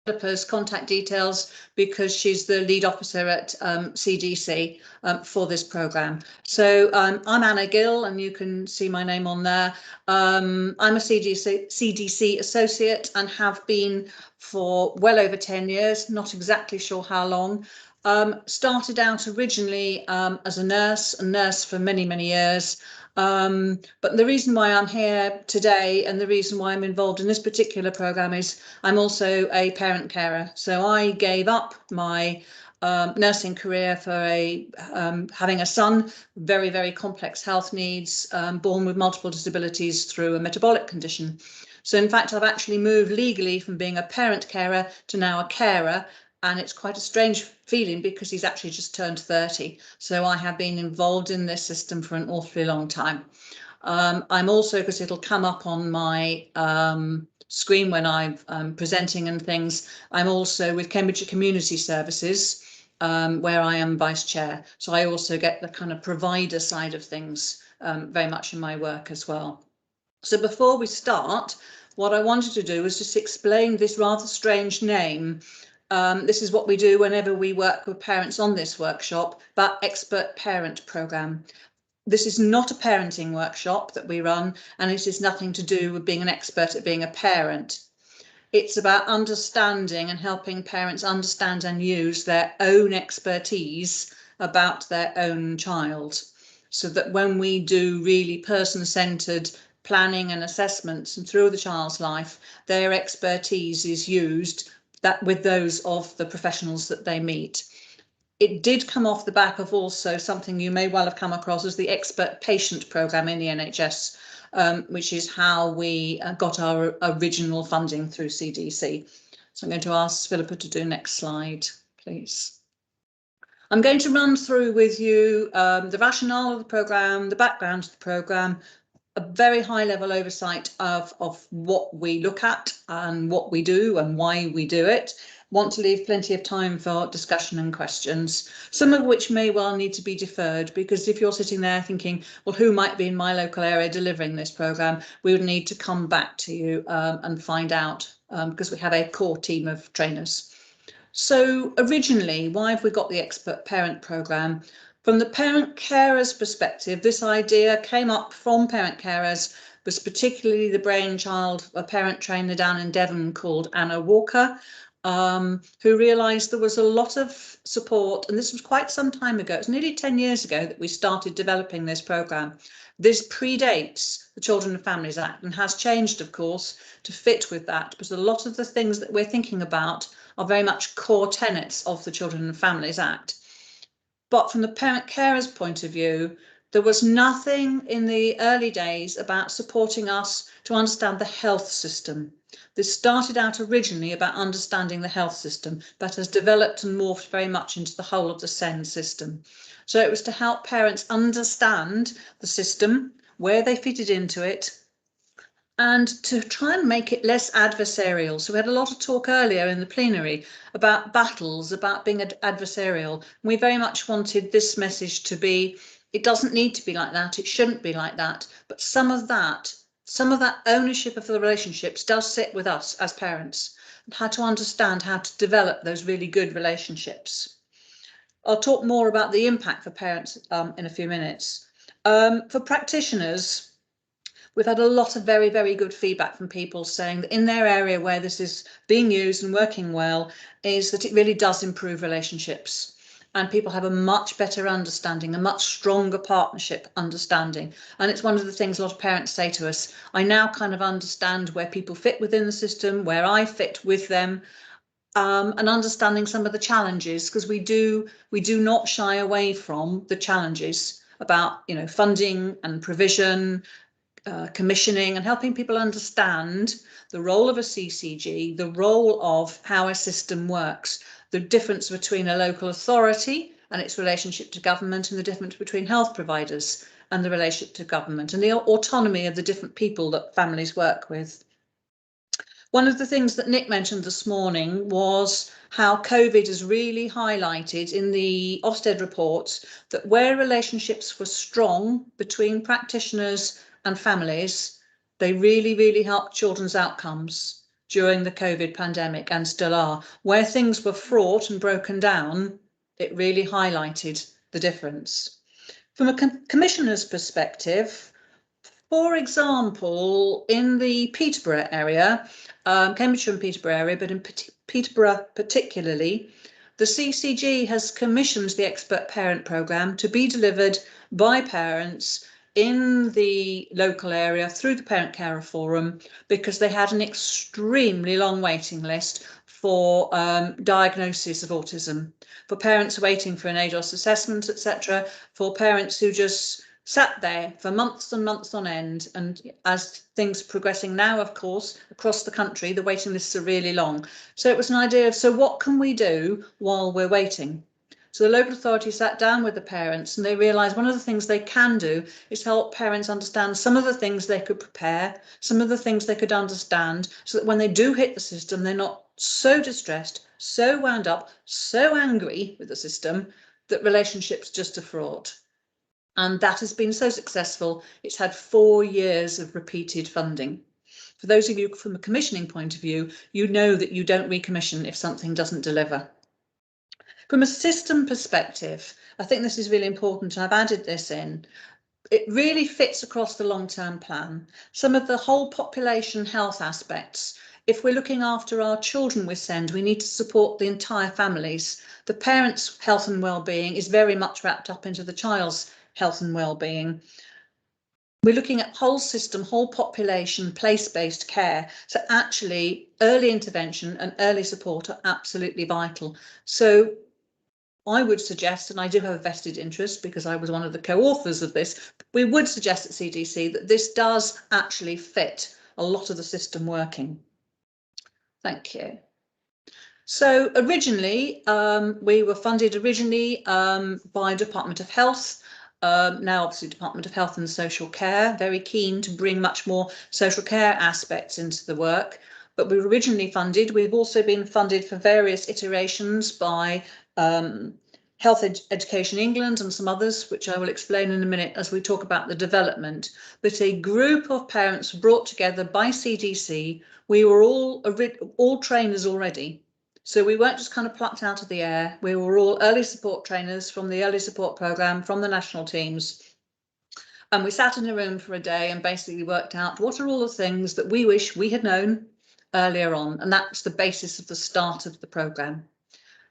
Philippa's contact details because she's the lead officer at CDC for this programme. So I'm Anna Gill, and you can see my name on there. I'm a CDC Associate and have been for well over 10 years, not exactly sure how long. Started out originally as a nurse for many, many years. But the reason why I'm here today and the reason why I'm involved in this particular programme is I'm also a parent carer. So I gave up my nursing career for having a son, very, very complex health needs, born with multiple disabilities through a metabolic condition. So in fact, I've actually moved legally from being a parent carer to now a carer. And it's quite a strange feeling because he's actually just turned 30. So I have been involved in this system for an awfully long time. I'm also, because it'll come up on my screen when I'm presenting and things, I'm also with Cambridgeshire Community Services, where I am vice chair. So I also get the kind of provider side of things very much in my work as well. So before we start, what I wanted to do was just explain this rather strange name. This is what we do whenever we work with parents on this workshop, about Expert Parent Programme. This is not a parenting workshop that we run, and it is nothing to do with being an expert at being a parent. It's about understanding and helping parents understand and use their own expertise about their own child, so that when we do really person-centred planning and assessments and through the child's life, their expertise is used that with those of the professionals that they meet. It did come off the back of also something you may well have come across as the Expert Patient Programme in the NHS, which is how we got our original funding through CDC. So I'm going to ask Philippa to do next slide, please. I'm going to run through with you the rationale of the programme, the background of the programme, a very high level oversight of what we look at and what we do and why we do it. Want to leave plenty of time for discussion and questions, some of which may well need to be deferred, because if you're sitting there thinking, well, who might be in my local area delivering this programme, we would need to come back to you and find out, because we have a core team of trainers. So originally, why have we got the Expert Parent Programme? From the parent carers perspective, this idea came up from parent carers, was particularly the brainchild of a parent trainer down in Devon called Anna Walker, who realised there was a lot of support, and this was quite some time ago. It's nearly 10 years ago that we started developing this programme. This predates the Children and Families Act and has changed, of course, to fit with that, but a lot of the things that we're thinking about are very much core tenets of the Children and Families Act. But from the parent carers point of view, there was nothing in the early days about supporting us to understand the health system. This started out originally about understanding the health system, but has developed and morphed very much into the whole of the SEND system. So it was to help parents understand the system, where they fitted into it, and to try and make it less adversarial. So we had a lot of talk earlier in the plenary about battles, about being adversarial. We very much wanted this message to be, it doesn't need to be like that, it shouldn't be like that, but some of that ownership of the relationships does sit with us as parents, and how to understand how to develop those really good relationships. I'll talk more about the impact for parents in a few minutes. For practitioners, we've had a lot of very, very good feedback from people saying that in their area where this is being used and working well, is that it really does improve relationships. And people have a much better understanding, a much stronger partnership understanding. And it's one of the things a lot of parents say to us, I now kind of understand where people fit within the system, where I fit with them, and understanding some of the challenges, because we do not shy away from the challenges about, you know, funding and provision, commissioning, and helping people understand the role of a CCG, the role of how a system works, the difference between a local authority and its relationship to government, and the difference between health providers and the relationship to government, and the autonomy of the different people that families work with. One of the things that Nick mentioned this morning was how COVID has really highlighted in the Ofsted reports that where relationships were strong between practitioners and families, they really, really helped children's outcomes. during the COVID pandemic, and still are. Where things were fraught and broken down, it really highlighted the difference. From a commissioner's perspective, for example, in the Peterborough area, Cambridgeshire and Peterborough area, but in Peterborough particularly, the CCG has commissioned the Expert Parent Programme to be delivered by parents in the local area through the Parent Carer Forum, because they had an extremely long waiting list for diagnosis of autism, for parents waiting for an ADOS assessment, etc., for parents who just sat there for months and months on end. And as things are progressing now, of course, across the country, the waiting lists are really long. So it was an idea of, so what can we do while we're waiting? So the local authority sat down with the parents, and they realised one of the things they can do is help parents understand some of the things they could prepare, some of the things they could understand, so that when they do hit the system, they're not so distressed, so wound up, so angry with the system that relationships just are fraught. And that has been so successful. It's had 4 years of repeated funding. For those of you from a commissioning point of view, you know that you don't recommission if something doesn't deliver. From a system perspective, I think this is really important, and I've added this in. It really fits across the long-term plan. Some of the whole population health aspects. If we're looking after our children with SEND, we need to support the entire families. The parents' health and well-being is very much wrapped up into the child's health and well-being. We're looking at whole system, whole population, place-based care. So actually, early intervention and early support are absolutely vital. So I would suggest, and I do have a vested interest because I was one of the co-authors of this, we would suggest at CDC that this does actually fit a lot of the system working. Thank you. So originally, we were funded by Department of Health. Now obviously Department of Health and Social Care, very keen to bring much more social care aspects into the work. But we were originally funded. We've also been funded for various iterations by Health Education England and some others, which I will explain in a minute as we talk about the development. But a group of parents brought together by CDC. We were all trainers already. So we weren't just kind of plucked out of the air. We were all early support trainers from the early support programme, from the national teams. And we sat in a room for a day and basically worked out what are all the things that we wish we had known earlier on. And that's the basis of the start of the programme.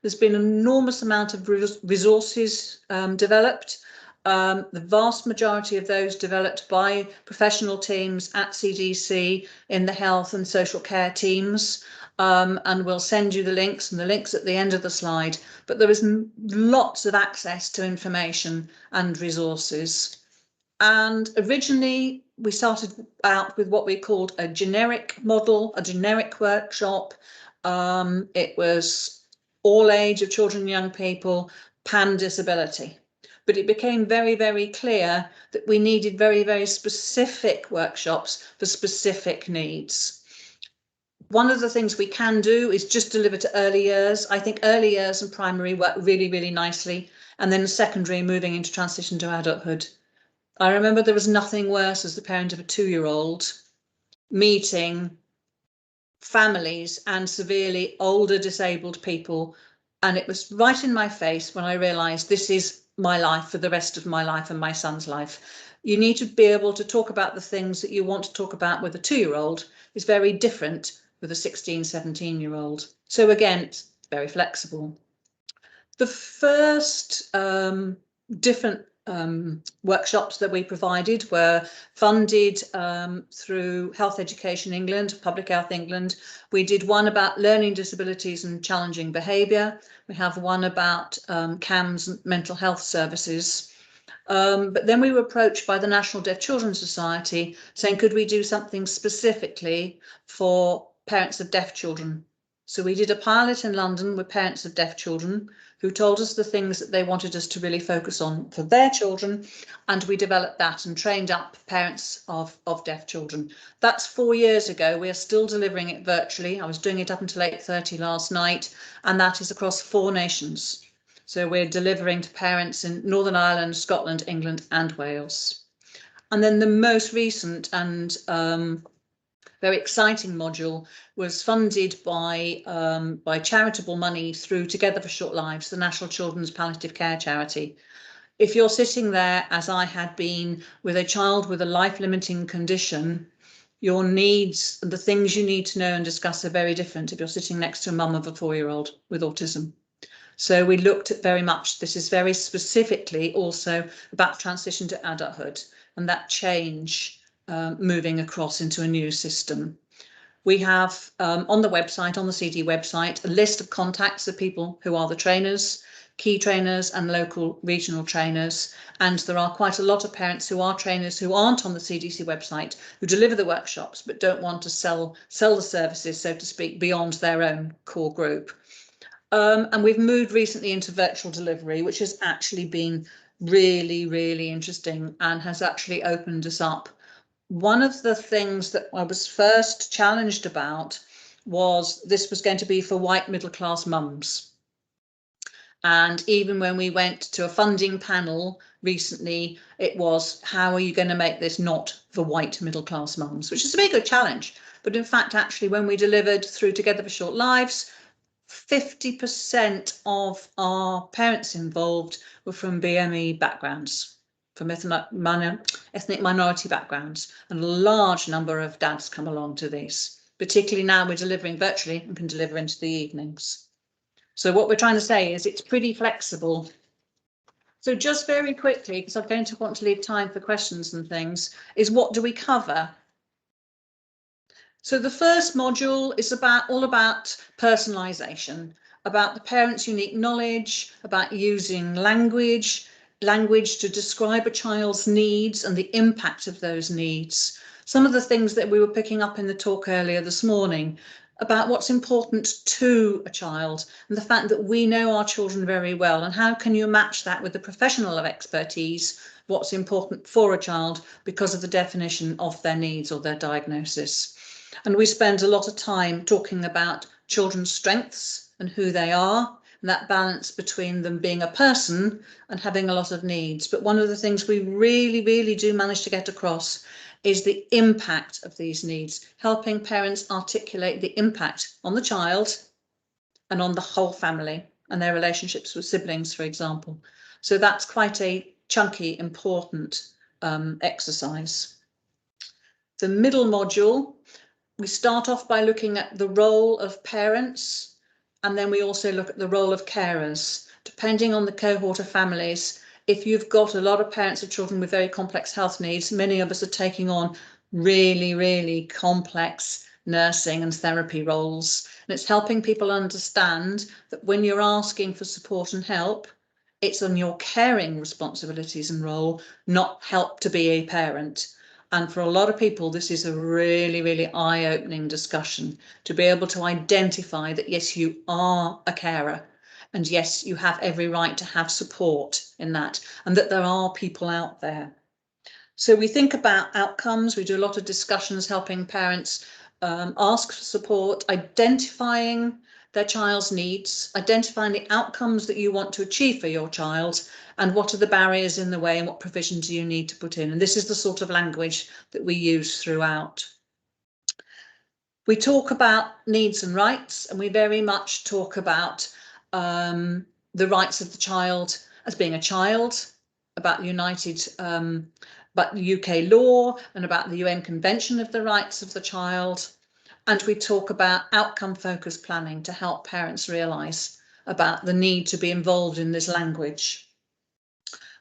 There's been an enormous amount of resources developed. The vast majority of those developed by professional teams at CDC in the health and social care teams. And we'll send you the links, and the links at the end of the slide. But there is lots of access to information and resources. And originally, we started out with what we called a generic model, a generic workshop. It was all age of children and young people, pan disability. But it became very, very clear that we needed very, very specific workshops for specific needs. One of the things we can do is just deliver to early years. I think early years and primary work really, really nicely. And then secondary, moving into transition to adulthood. I remember there was nothing worse as the parent of a 2-year-old meeting families and severely older disabled people. And it was right in my face when I realised this is my life for the rest of my life and my son's life. You need to be able to talk about the things that you want to talk about with a 2-year-old. Is very different with a 16, 17-year-old. So again, it's very flexible. The first different workshops that we provided were funded through Health Education England, Public Health England. We did one about learning disabilities and challenging behaviour. We have one about CAMS, mental health services. But then we were approached by the National Deaf Children's Society saying, could we do something specifically for parents of deaf children? So we did a pilot in London with parents of deaf children who told us the things that they wanted us to really focus on for their children. And we developed that and trained up parents of deaf children. That's 4 years ago. We are still delivering it virtually. I was doing it up until 8:30 last night, and that is across 4 nations. So we're delivering to parents in Northern Ireland, Scotland, England and Wales. And then the most recent and very exciting module, was funded by charitable money through Together for Short Lives, the National Children's Palliative Care Charity. If you're sitting there, as I had been, with a child with a life-limiting condition, your needs and the things you need to know and discuss are very different if you're sitting next to a mum of a 4-year-old with autism. So we looked at very much, this is very specifically also about transition to adulthood and that change moving across into a new system. We have on the website, on the CD website, a list of contacts of people who are the trainers, key trainers and local regional trainers. And there are quite a lot of parents who are trainers who aren't on the CDC website, who deliver the workshops, but don't want to sell the services, so to speak, beyond their own core group. And we've moved recently into virtual delivery, which has actually been really, really interesting and has actually opened us up. One of the things that I was first challenged about was this was going to be for white middle class mums. And even when we went to a funding panel recently, it was, how are you going to make this not for white middle class mums, which is a very good challenge. But in fact, actually, when we delivered through Together for Short Lives, 50% of our parents involved were from BME backgrounds, from ethnic minority backgrounds, and a large number of dads come along to these, particularly now we're delivering virtually and can deliver into the evenings. So what we're trying to say is it's pretty flexible. So just very quickly, because I'm going to want to leave time for questions and things, is what do we cover? So the first module is all about personalisation, about the parent's unique knowledge, about using language to describe a child's needs and the impact of those needs. Some of the things that we were picking up in the talk earlier this morning about what's important to a child and the fact that we know our children very well, and how can you match that with the professional of expertise, what's important for a child because of the definition of their needs or their diagnosis. And we spend a lot of time talking about children's strengths and who they are, and that balance between them being a person and having a lot of needs. But one of the things we really, really do manage to get across is the impact of these needs, helping parents articulate the impact on the child and on the whole family and their relationships with siblings, for example. So that's quite a chunky, important exercise. The middle module, we start off by looking at the role of parents, and then we also look at the role of carers. Depending on the cohort of families, if you've got a lot of parents of children with very complex health needs, many of us are taking on really, really complex nursing and therapy roles. And it's helping people understand that when you're asking for support and help, it's on your caring responsibilities and role, not help to be a parent. And for a lot of people, this is a really, really eye-opening discussion to be able to identify that, yes, you are a carer. And yes, you have every right to have support in that, and that there are people out there. So we think about outcomes. We do a lot of discussions helping parents ask for support, identifying their child's needs, identifying the outcomes that you want to achieve for your child, and what are the barriers in the way and what provision do you need to put in. And this is the sort of language that we use throughout. We talk about needs and rights, and we very much talk about the rights of the child as being a child, about about the UK law and about the UN Convention of the Rights of the Child. And we talk about outcome-focused planning to help parents realise about the need to be involved in this language.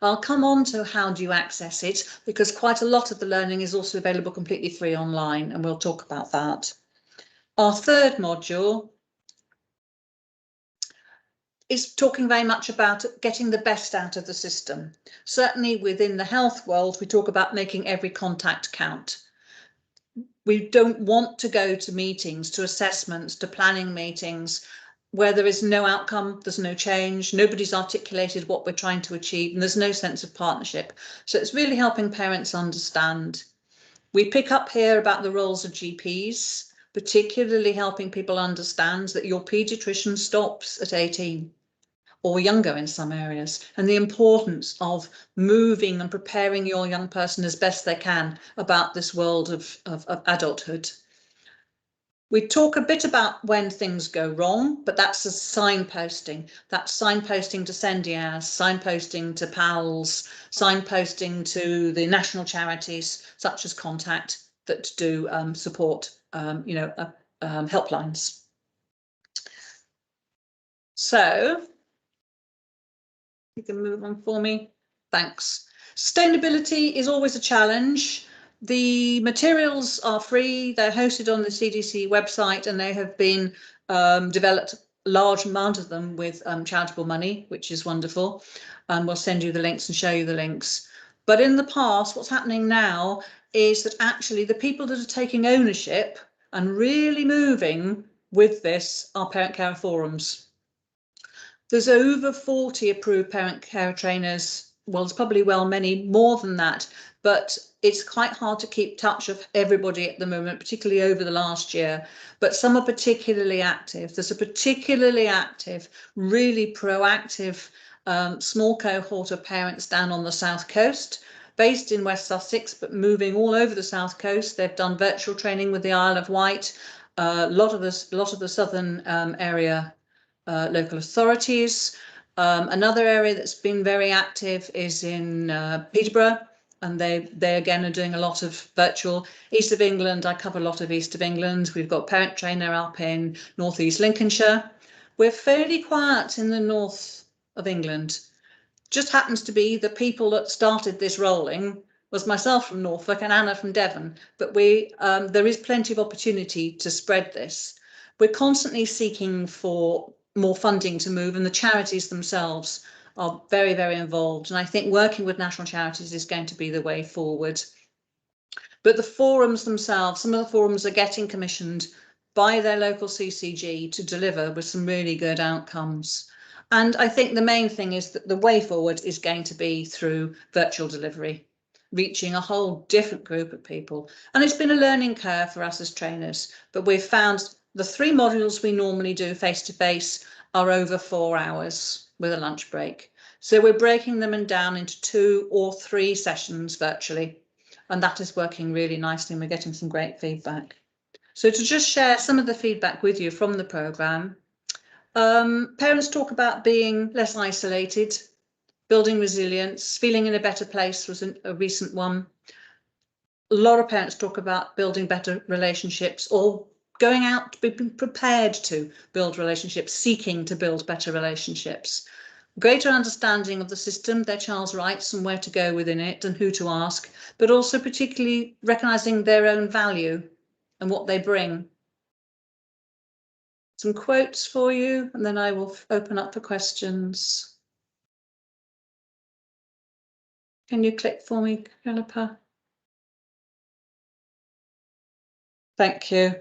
I'll come on to how do you access it, because quite a lot of the learning is also available completely free online, and we'll talk about that. Our third module is talking very much about getting the best out of the system. Certainly within the health world, we talk about making every contact count. We don't want to go to meetings, to assessments, to planning meetings where there is no outcome, there's no change, nobody's articulated what we're trying to achieve, and there's no sense of partnership. So it's really helping parents understand. We pick up here about the roles of GPs, particularly helping people understand that your paediatrician stops at 18 or younger in some areas, and the importance of moving and preparing your young person as best they can about this world of adulthood. We talk a bit about when things go wrong, but that's a signposting. That's signposting to CDC, signposting to PALS, signposting to the national charities such as Contact that do support, helplines. So you can move on for me. Thanks. Sustainability is always a challenge. The materials are free. They're hosted on the CDC website, and they have been developed, a large amount of them, with charitable money, which is wonderful. We'll send you the links and show you the links. But in the past, what's happening now is that actually the people that are taking ownership and really moving with this are parent care forums. There's over 40 approved parent care trainers. Well, there's probably many more than that, but it's quite hard to keep touch of everybody at the moment, particularly over the last year. But some are particularly active. There's a particularly active, really proactive small cohort of parents down on the South Coast, based in West Sussex, but moving all over the South Coast. They've done virtual training with the Isle of Wight, a lot of the southern area local authorities. Another area that's been very active is in Peterborough, and they again are doing a lot of virtual. East of England, I cover a lot of East of England. We've got parent trainer up in North East Lincolnshire. We're fairly quiet in the north of England. Just happens to be the people that started this rolling was myself from Norfolk and Anna from Devon, but there is plenty of opportunity to spread this. We're constantly seeking for more funding to move, and the charities themselves are very, very involved. And I think working with national charities is going to be the way forward. But the forums themselves, some of the forums are getting commissioned by their local CCG to deliver with some really good outcomes. And I think the main thing is that the way forward is going to be through virtual delivery, reaching a whole different group of people. And it's been a learning curve for us as trainers, but we've found the 3 modules we normally do face-to-face are over 4 hours with a lunch break. So we're breaking them down into 2 or 3 sessions virtually, and that is working really nicely, and we're getting some great feedback. So to just share some of the feedback with you from the programme, parents talk about being less isolated, building resilience, feeling in a better place was a recent one. A lot of parents talk about building better relationships, or going out to be prepared to build relationships, seeking to build better relationships. Greater understanding of the system, their child's rights and where to go within it and who to ask, but also particularly recognising their own value and what they bring. Some quotes for you, and then I will open up for questions. Can you click for me, Philippa? Thank you.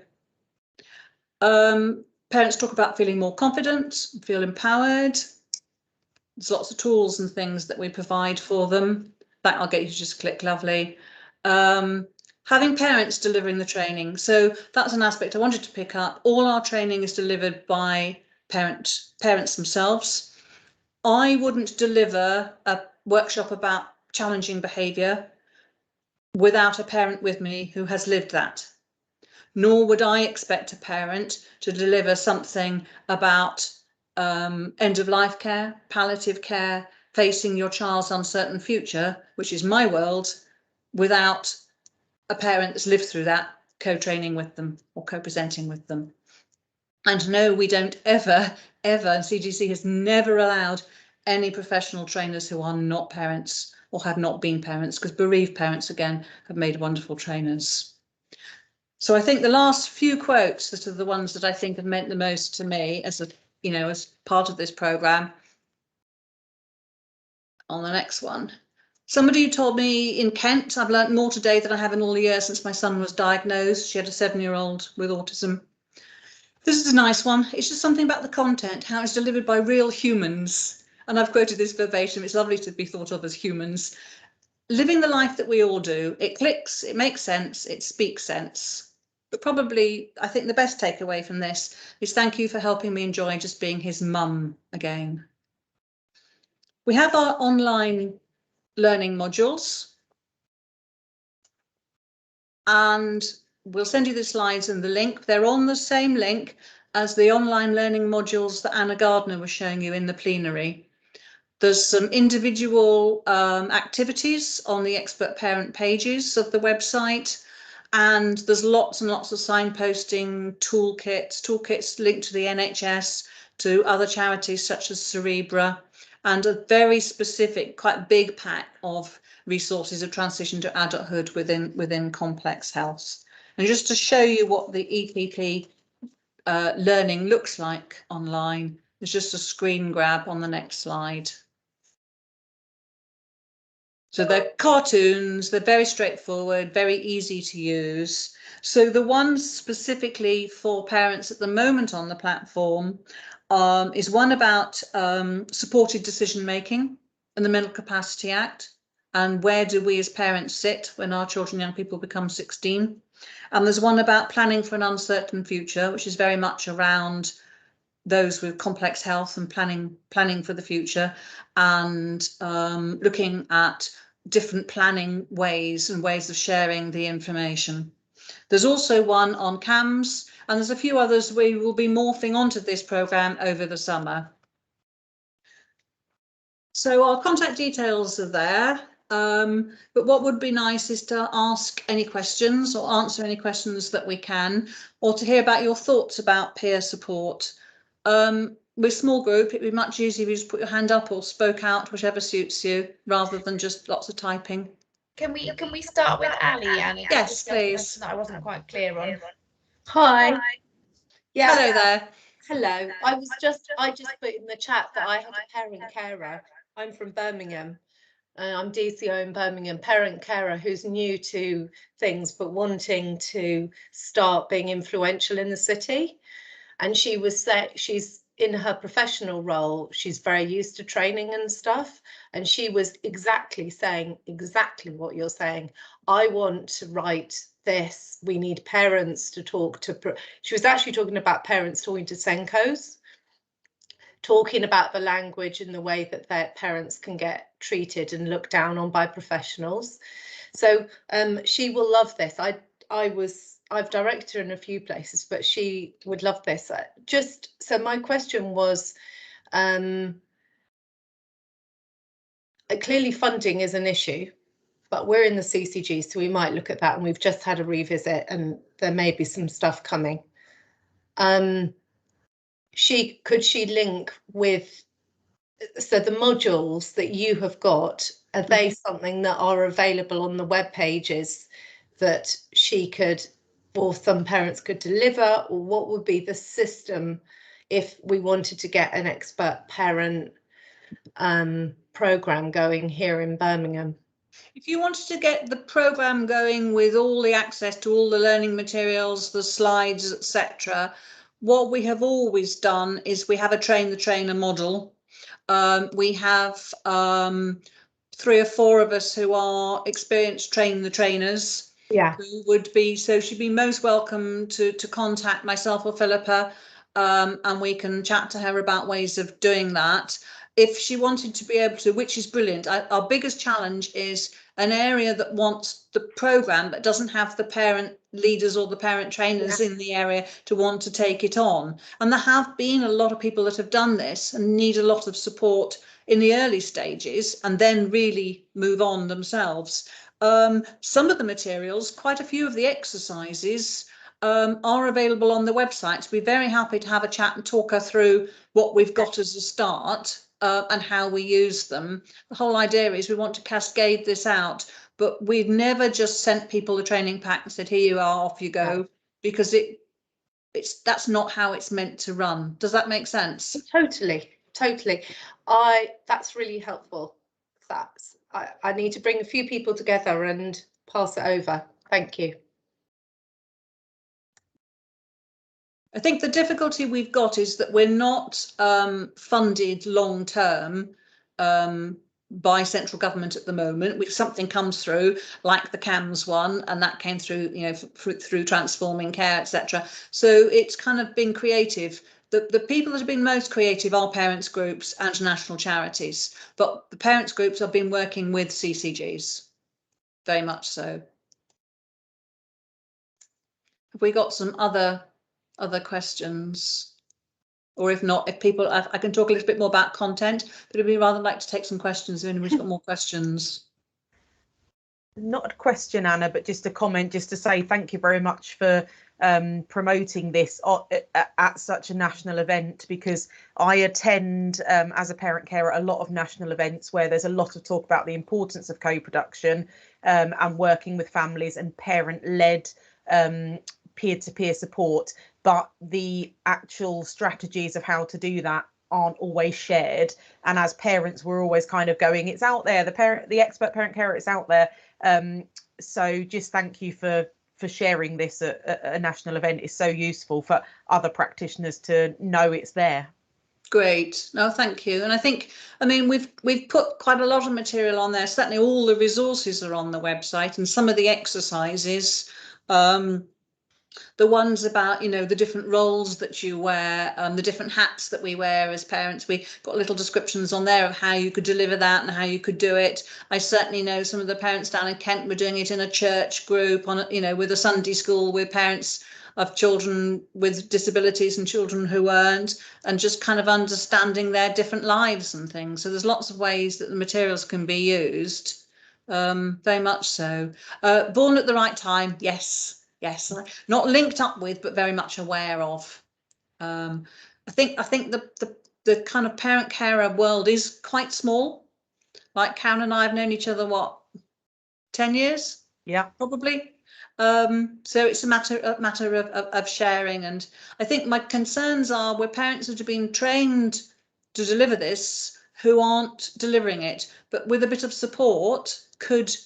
Parents talk about feeling more confident, feel empowered. There's lots of tools and things that we provide for them. That I'll get you to just click, lovely. Having parents delivering the training. So that's an aspect I wanted to pick up. All our training is delivered by parents themselves. I wouldn't deliver a workshop about challenging behaviour without a parent with me who has lived that. Nor would I expect a parent to deliver something about end-of-life care, palliative care, facing your child's uncertain future, which is my world, without a parent that's lived through that, co-training with them or co-presenting with them. And no, we don't ever, CDC has never allowed any professional trainers who are not parents or have not been parents, because bereaved parents, again, have made wonderful trainers. So I think the last few quotes that are the ones that I think have meant the most to me as part of this programme. On the next one. Somebody told me in Kent, I've learnt more today than I have in all the years since my son was diagnosed. She had a 7-year-old with autism. This is a nice one. It's just something about the content, how it's delivered by real humans. And I've quoted this verbatim. It's lovely to be thought of as humans. Living the life that we all do. It clicks, it makes sense, it speaks sense. But probably, I think the best takeaway from this is thank you for helping me enjoy just being his mum again. We have our online learning modules. And we'll send you the slides and the link. They're on the same link as the online learning modules that Anna Gardner was showing you in the plenary. There's some individual activities on the expert parent pages of the website, and there's lots and lots of signposting, toolkits linked to the NHS, to other charities such as Cerebra, and a very specific, quite big pack of resources of transition to adulthood within complex health. And just to show you what the EPP learning looks like online, there's just a screen grab on the next slide. So they're cartoons, they're very straightforward, very easy to use. So the ones specifically for parents at the moment on the platform is one about supported decision making and the Mental Capacity Act, and where do we as parents sit when our children and young people become 16. And there's one about planning for an uncertain future, which is very much around those with complex health and planning for the future, and looking at different planning ways and ways of sharing the information. There's also one on CAMS, and there's a few others we will be morphing onto this programme over the summer. So our contact details are there, but what would be nice is to ask any questions or answer any questions that we can, or to hear about your thoughts about peer support. With small group, it'd be much easier if you just put your hand up or spoke out, whichever suits you, rather than just lots of typing. Can we start with Ali? And yes, please. That I wasn't quite clear on. Hi. Yeah. Hello there. Hello. I just put in the chat that I have a parent carer. I'm from Birmingham. I'm DCO in Birmingham, parent carer who's new to things but wanting to start being influential in the city. And she was she's in her professional role, she's very used to training and stuff. And she was saying exactly what you're saying. I want to write this. We need parents to talk to. She was actually talking about parents talking to Senkos, talking about the language and the way that their parents can get treated and looked down on by professionals. So she will love this. I've directed her in a few places, but she would love this. So my question was, clearly funding is an issue, but we're in the CCG, so we might look at that, and we've just had a revisit and there may be some stuff coming. Could she link with, so the modules that you have got, are they something that are available on the web pages that she could, or some parents could deliver, or what would be the system if we wanted to get an expert parent programme going here in Birmingham? If you wanted to get the programme going with all the access to all the learning materials, the slides, etc., what we have always done is we have a train the trainer model. We have 3 or 4 of us who are experienced train the trainers. Yeah. Who would be, so she'd be most welcome to contact myself or Philippa, and we can chat to her about ways of doing that. If she wanted to be able to, which is brilliant, our biggest challenge is an area that wants the programme but doesn't have the parent leaders or the parent trainers in the area to want to take it on. And there have been a lot of people that have done this and need a lot of support in the early stages and then really move on themselves. Some of the materials, quite a few of the exercises are available on the website. So we're very happy to have a chat and talk her through what we've got as a start and how we use them. The whole idea is we want to cascade this out, but we've never just sent people a training pack and said, here you are, off you go, because that's not how it's meant to run. Does that make sense? Totally. That's really helpful. I need to bring a few people together and pass it over. Thank you. I think the difficulty we've got is that we're not funded long term by central government at the moment. Something comes through like the CAMS one, and that came through, you know, through Transforming Care, etc. So it's kind of been creative. The people that have been most creative are parents groups and national charities, but the parents groups have been working with CCGs, very much so. Have we got some other questions? Or if not, if people, I can talk a little bit more about content, but it'd be rather like to take some questions if anybody's got more questions. Not a question, Anna, but just a comment, just to say thank you very much for promoting this at such a national event, because I attend as a parent carer a lot of national events where there's a lot of talk about the importance of co-production and working with families and parent-led peer-to-peer support, but the actual strategies of how to do that aren't always shared. And as parents, we're always kind of going, it's out there, the expert parent carer, it's out there. So just thank you for sharing this at a national event. It's so useful for other practitioners to know it's there. Great. No, thank you. And I think, I mean, we've put quite a lot of material on there. Certainly all the resources are on the website, and some of the exercises, the ones about, you know, the different roles that you wear, the different hats that we wear as parents. We got little descriptions on there of how you could deliver that and how you could do it. I certainly know some of the parents down in Kent were doing it in a church group, on, you know, with a Sunday school with parents of children with disabilities and children who weren't, and just kind of understanding their different lives and things. So there's lots of ways that the materials can be used, very much so. Born at the right time, yes. Yes, not linked up with, but very much aware of. I think the kind of parent carer world is quite small. Like Karen and I have known each other, what, 10 years? Yeah, probably. So it's a matter of sharing. And I think my concerns are where parents that have been trained to deliver this who aren't delivering it, but with a bit of support could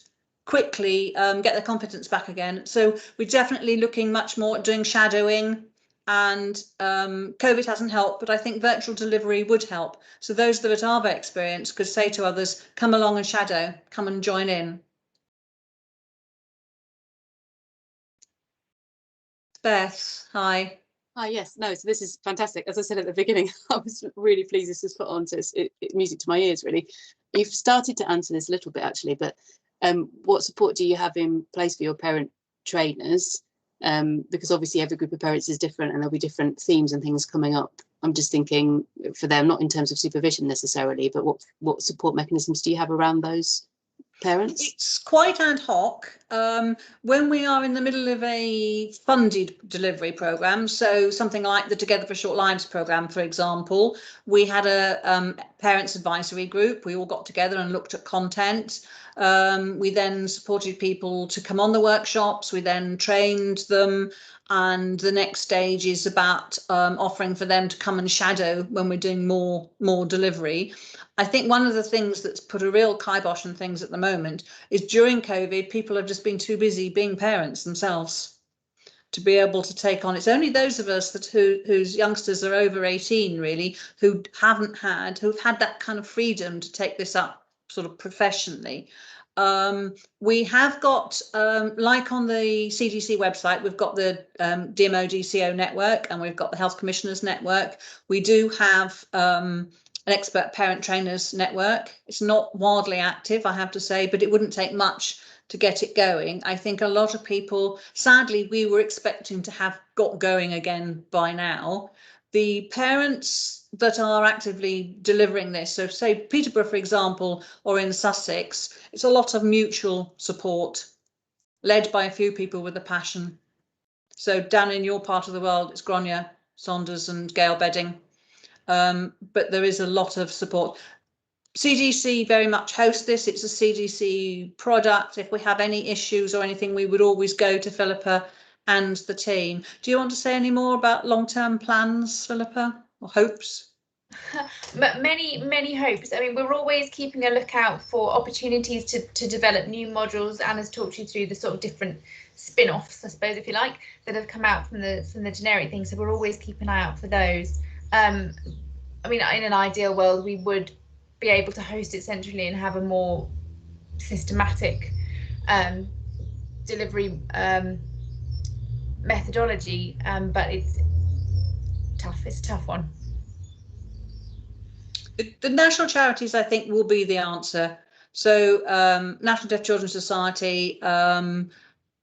quickly get their confidence back again. So we're definitely looking much more at doing shadowing, and COVID hasn't helped, but I think virtual delivery would help. So those that are very experienced could say to others, come along and shadow, come and join in. Beth, hi. Ah, yes, no, so this is fantastic. As I said at the beginning, I was really pleased this was put on, so it's music to my ears, really. You've started to answer this a little bit, actually, but what support do you have in place for your parent trainers? Because obviously every group of parents is different and there'll be different themes and things coming up. I'm just thinking for them, not in terms of supervision necessarily, but what support mechanisms do you have around those parents? It's quite ad hoc. When we are in the middle of a funded delivery programme, so something like the Together for Short Lives programme, for example, we had a parents advisory group. We all got together and looked at content. We then supported people to come on the workshops. We then trained them. And the next stage is about offering for them to come and shadow when we're doing more delivery. I think one of the things that's put a real kibosh on things at the moment is during COVID, people have just been too busy being parents themselves to be able to take on. It's only those of us whose youngsters are over 18, really, who've had that kind of freedom to take this up sort of professionally. We have got, like on the CDC website, we've got the DMO DCO network, and we've got the Health Commissioners network. We do have an expert parent trainers network. It's not wildly active, I have to say, but it wouldn't take much to get it going. I think a lot of people, sadly, we were expecting to have got going again by now. The parents that are actively delivering this, so say Peterborough, for example, or in Sussex, it's a lot of mutual support led by a few people with a passion. So down in your part of the world, it's Grania Saunders and Gail Bedding. But there is a lot of support. CDC very much hosts this. It's a CDC product. If we have any issues or anything, we would always go to Philippa and the team. Do you want to say any more about long-term plans, Philippa, or hopes? Many hopes. I mean, we're always keeping a lookout for opportunities to develop new modules. Anna's talked you through the sort of different spin-offs, I suppose, if you like, that have come out from the generic thing. So we're always keeping an eye out for those. I mean, in an ideal world, we would be able to host it centrally and have a more systematic delivery methodology, but it's tough. It's a tough one. The national charities, I think, will be the answer. So National Deaf Children's Society,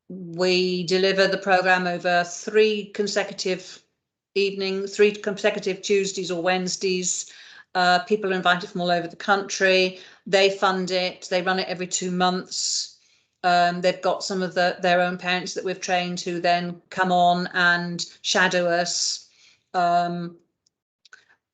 we deliver the programme over 3 consecutive evenings, 3 consecutive Tuesdays or Wednesdays. People are invited from all over the country. They fund it. They run it every 2 months. They've got some of their own parents that we've trained who then come on and shadow us.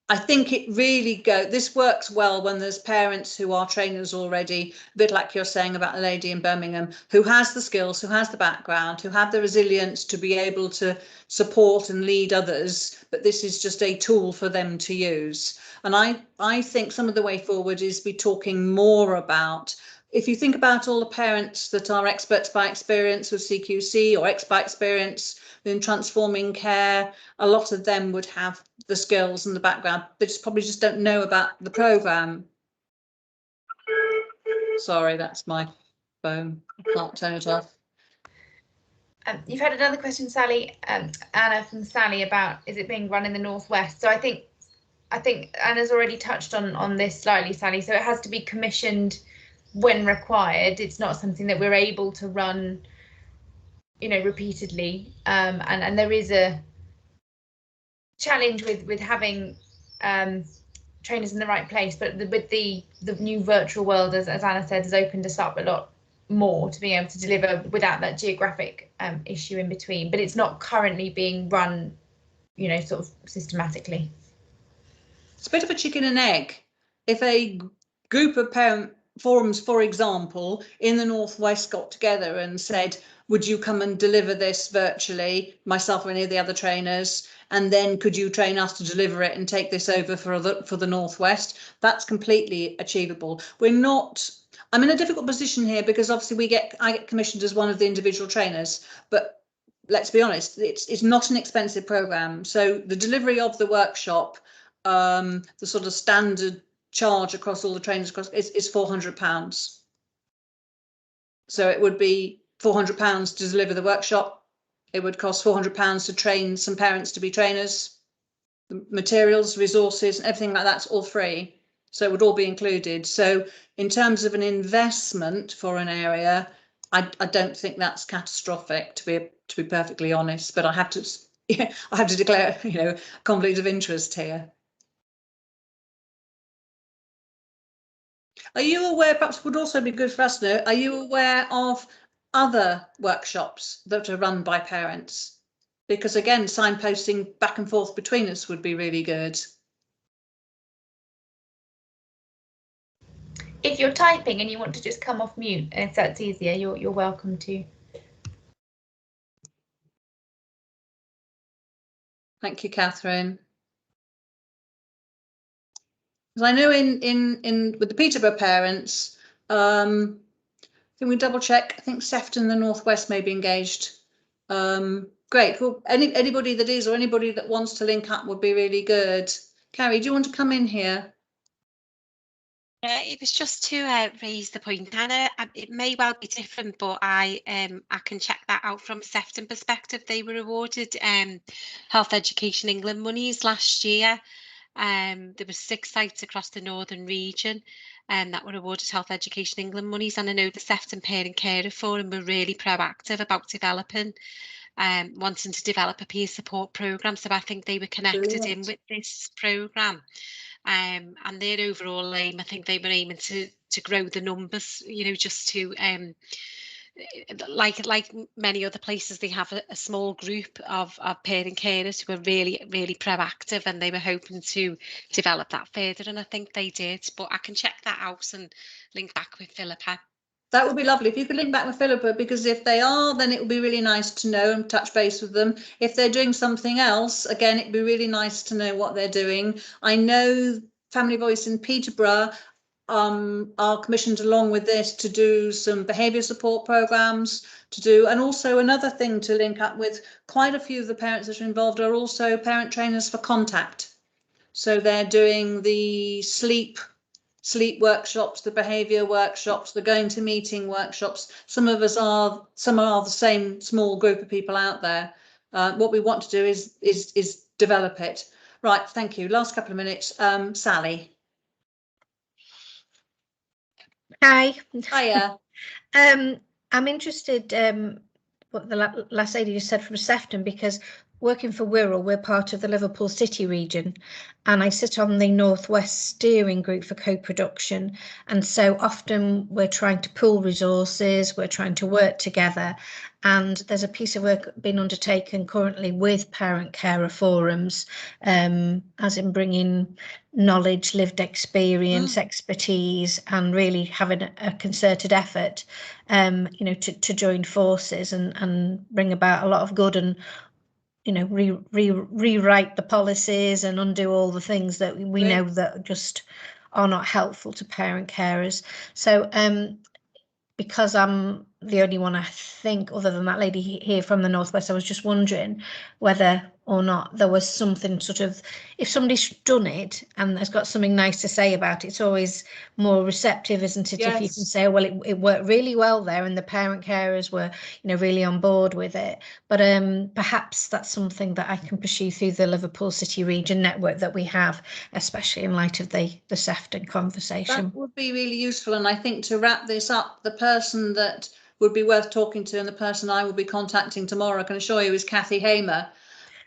I think it really this works well when there's parents who are trainers already, a bit like you're saying about a lady in Birmingham, who has the skills, who has the background, who have the resilience to be able to support and lead others, but this is just a tool for them to use. And I think some of the way forward is be talking more about, if you think about all the parents that are experts by experience with CQC or by experience in transforming care, a lot of them would have the skills and the background. They probably just don't know about the programme. Sorry, that's my phone. I can't turn it off. You've had another question, Sally, Anna from Sally, about is it being run in the Northwest? So I think Anna's already touched on this slightly, Sally. So it has to be commissioned when required. It's not something that we're able to run, you know, repeatedly. And there is a challenge with having trainers in the right place, but with the new virtual world, as Anna said, has opened us up a lot more to being able to deliver without that geographic issue in between. But it's not currently being run, you know, sort of systematically. It's a bit of a chicken and egg. If a group of parent forums, for example, in the Northwest got together and said, would you come and deliver this virtually, myself or any of the other trainers, and then could you train us to deliver it and take this over for the Northwest? That's completely achievable. I'm in a difficult position here because obviously I get commissioned as one of the individual trainers, but let's be honest, it's not an expensive program. So the delivery of the workshop, the sort of standard charge across all the trainers is £400. So it would be £400 to deliver the workshop. It would cost £400 to train some parents to be trainers. The materials, resources, everything like that's all free. So it would all be included. So in terms of an investment for an area, I don't think that's catastrophic, to be perfectly honest. But I have to declare, you know, conflict of interest here. Are you aware, perhaps would also be good for us to know, are you aware of other workshops that are run by parents? Because again, signposting back and forth between us would be really good. If you're typing and you want to just come off mute, if that's easier, you're welcome to. Thank you, Catherine. Because I know in with the Peterborough parents, can we double check? I think Sefton, the Northwest, may be engaged. Great. Well, anybody that is or anybody that wants to link up would be really good. Carrie, do you want to come in here? It was just to raise the point, Anna. It may well be different, but I can check that out from a Sefton perspective. They were awarded Health Education England monies last year. There were 6 sites across the northern region that were awarded Health Education England monies, and I know the Sefton Parent Carer Forum were really proactive about developing, wanting to develop a peer support programme. So I think they were connected in with this programme. And their overall aim, I think they were aiming to grow the numbers, you know, just to like many other places, they have a small group of parent carers who are really proactive, and they were hoping to develop that further, and I think they did. But I can check that out and link back with Philippa. That would be lovely if you could link back with Philippa, because if they are, then it would be really nice to know and touch base with them. If they're doing something else, again, it'd be really nice to know what they're doing. I know Family Voice in Peterborough are commissioned along with this to do some behaviour support programmes, and also another thing to link up with, quite a few of the parents that are involved are also parent trainers for Contact. So they're doing the sleep workshops, the behaviour workshops, the going to meeting workshops. Some are the same small group of people out there. What we want to do is develop it. Right, thank you. Last couple of minutes, Sally. Hi. Hiya. I'm interested what the last lady just said from Sefton, because working for Wirral, we're part of the Liverpool City region, and I sit on the Northwest Steering Group for co-production, and so often we're trying to pool resources, we're trying to work together, and there's a piece of work being undertaken currently with parent carer forums, as in bringing knowledge, lived experience, expertise, and really having a concerted effort, you know, to join forces and bring about a lot of good, and you know, rewrite the policies and undo all the things that we know that just are not helpful to parent carers. So because I'm the only one, I think, other than that lady here from the Northwest, I was just wondering whether or not there was something sort of, if somebody's done it and has got something nice to say about it, it's always more receptive, isn't it? Yes. If you can say, oh, well, it worked really well there and the parent carers were, you know, really on board with it. But perhaps that's something that I can pursue through the Liverpool City region network that we have, especially in light of the Sefton conversation. That would be really useful. And I think to wrap this up, the person that would be worth talking to and the person I will be contacting tomorrow, I can assure you, is Kathy Hamer.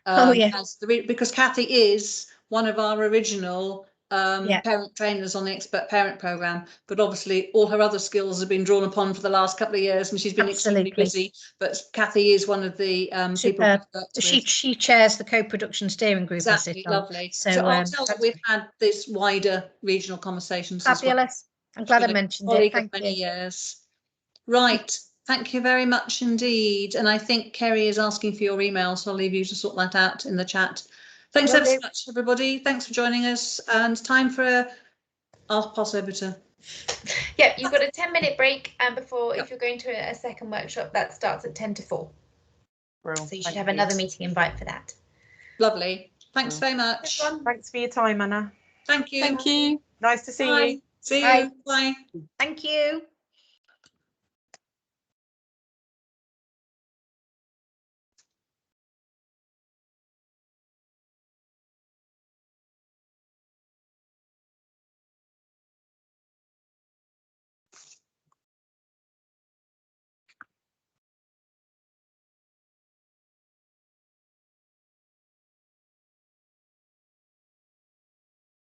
Because Kathy is one of our original parent trainers on the Expert Parent Programme, but obviously all her other skills have been drawn upon for the last couple of years and she's been extremely busy. But Kathy is one of the people we've worked with. She chairs the co-production steering group. Exactly, lovely. So I'll tell that we've had this wider regional conversations. Fabulous. I'm glad I mentioned it. Thank you. Many years. Right. Thank you very much indeed. And I think Kerry is asking for your email, so I'll leave you to sort that out in the chat. Thanks ever so much, everybody. Thanks for joining us. And time for I'll pass over to. Yeah, you've got a 10-minute break before if you're going to a second workshop that starts at 10 to 4. Brilliant. So you should have another meeting invite for that. Lovely. Thanks very much. Thanks for your time, Anna. Thank you. Thank you. Nice to see you. See you. Bye. Thank you.